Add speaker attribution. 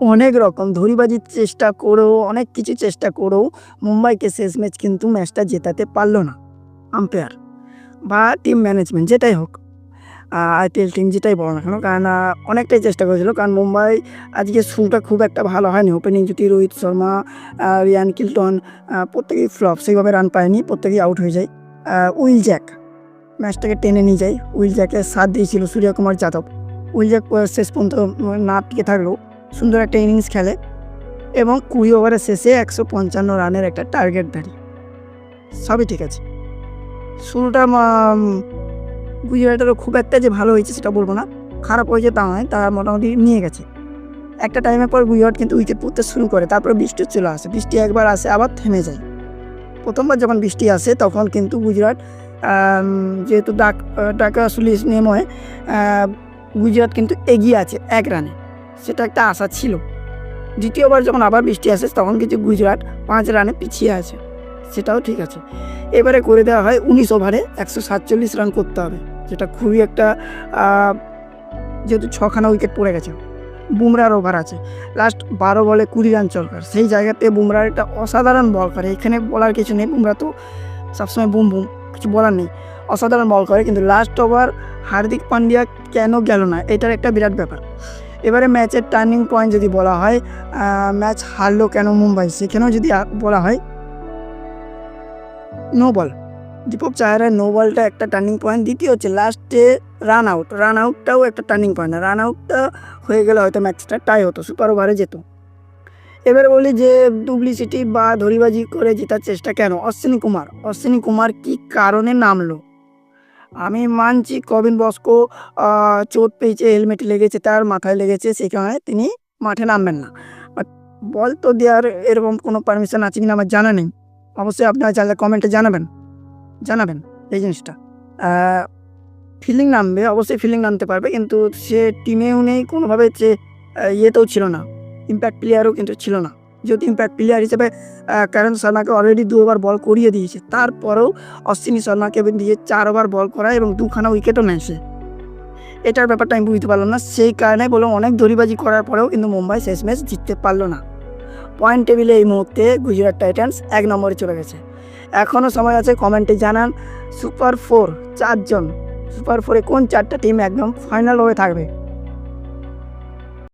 Speaker 1: অনেক রকম ধরিবাজির চেষ্টা করেও, অনেক কিছু চেষ্টা করেও মুম্বাইকে শেষমেশ কিন্তু ম্যাচটা জেতাতে পারল না আম্পায়ার বা টিম ম্যানেজমেন্ট, যেটাই হোক, আইপিএল টিম যেটাই বলো না কেন। কারণ অনেকটাই চেষ্টা করেছিল, কারণ মুম্বাই আজকে শুরুটা খুব একটা ভালো হয়নি। ওপেনিং যদি রোহিত শর্মা, রিয়ান কিল্টন প্রত্যেকেই ফ্লপ, সেইভাবে রান পায়নি, প্রত্যেকেই আউট হয়ে যায়। উইল জ্যাক ম্যাচটাকে টেনে নিয়ে যায়, উইল জ্যাকের সাথ দিয়েছিল সূর্যকুমার যাদব। উইল জ্যাক শেষ পর্যন্ত না টিকে থাকলেও সুন্দর একটা ইনিংস খেলে এবং 20 ওভারের শেষে 155 রানের একটা টার্গেট ধরে, সবই ঠিক আছে। শুরুটা গুজরাটেরও খুব একটা যে ভালো হয়েছে সেটা বলবো না, খারাপ হয়েছে তা নয়, তারা মোটামুটি নিয়ে গেছে। একটা টাইমের পর গুজরাট কিন্তু উইকেট পড়তে শুরু করে, তারপরে বৃষ্টি চলে আসে, বৃষ্টি একবার আসে আবার থেমে যায়। প্রথমবার যখন বৃষ্টি আসে তখন কিন্তু গুজরাট যেহেতু ঢাকা সুলিশ নেমে গুজরাট কিন্তু এগিয়ে আছে 1 রানে, সেটা একটা আশা ছিল। দ্বিতীয়বার যখন আবার বৃষ্টি আসে তখন কিন্তু গুজরাট 5 রানে পিছিয়ে আছে, সেটাও ঠিক আছে। এবারে করে দেওয়া হয় 19 ওভারে 147 রান করতে হবে, যেটা খুবই একটা যেহেতু 6খানা উইকেট পড়ে গেছে, বুমরার ওভার আছে, লাস্ট 12 বলে 20 রান চলকার, সেই জায়গাতে বুমরার একটা অসাধারণ বল করে, এখানে বলার কিছু নেই, বুমরা তো সবসময় বুম বুম, কিছু বলার নেই, অসাধারণ বল করে। কিন্তু লাস্ট ওভার হার্দিক পান্ডিয়া কেন গেল না, এটার একটা বিরাট ব্যাপার। এবারে ম্যাচের টার্নিং পয়েন্ট যদি বলা হয়, ম্যাচ হারলো কেন মুম্বাই, সেখানেও যদি বলা হয় নো বল, দীপক চাহারের নো বলটা একটা টার্নিং পয়েন্ট। দ্বিতীয় হচ্ছে লাস্টে রান আউটটাও একটা টার্নিং পয়েন্ট, রান আউটটা হয়ে গেলে হয়তো ম্যাচটা টাই হতো, সুপার ওভারে যেত। এবারে বলি যে ডুপ্লিসিটি বা ধরিবাজি করে জেতার চেষ্টা কেন, অশ্বিনী কুমার কি কারণে নামলো? আমি মানছি কবিন বস্কো চোট পেয়েছে, হেলমেটে লেগেছে, তার মাথায় লেগেছে, সেই কারণে তিনি মাঠে নামবেন না। বাট বল তো দেওয়ার এরকম কোনো পারমিশন আছে কিনা আমার জানা নেই, অবশ্যই আপনারা চাইলে কমেন্টে জানাবেন এই জিনিসটা। ফিল্ডিং নামবে, অবশ্যই ফিল্ডিং নামতে পারবে, কিন্তু সে টিমেও নেই কোনোভাবে, যে ইয়েতেও ছিল না, ইম্প্যাক্ট প্লেয়ারও কিন্তু ছিল না। যেহেতু ইম্প্যাক্ট প্লেয়ার হিসেবে কারণ শর্মাকে অলরেডি 2 ওভার বল করিয়ে দিয়েছে, তারপরেও অশ্বিনী শর্মাকে দিয়ে 4 ওভার বল করায় এবং 2খানা উইকেটও নেয়। এটার ব্যাপারটা আমি বুঝতে পারলাম না, সেই কারণে বললাম অনেক দড়িবাজি করার পরেও কিন্তু মুম্বাই শেষ ম্যাচ জিততে পারলো না। পয়েন্ট টেবিলে এই মুহূর্তে গুজরাট টাইটান্স 1 নম্বরে চলে গেছে। এখনও সময় আছে, কমেন্টে জানান সুপার 4 4জন, সুপার 4-এ কোন 4টা টিম একদম ফাইনাল হয়ে থাকবে।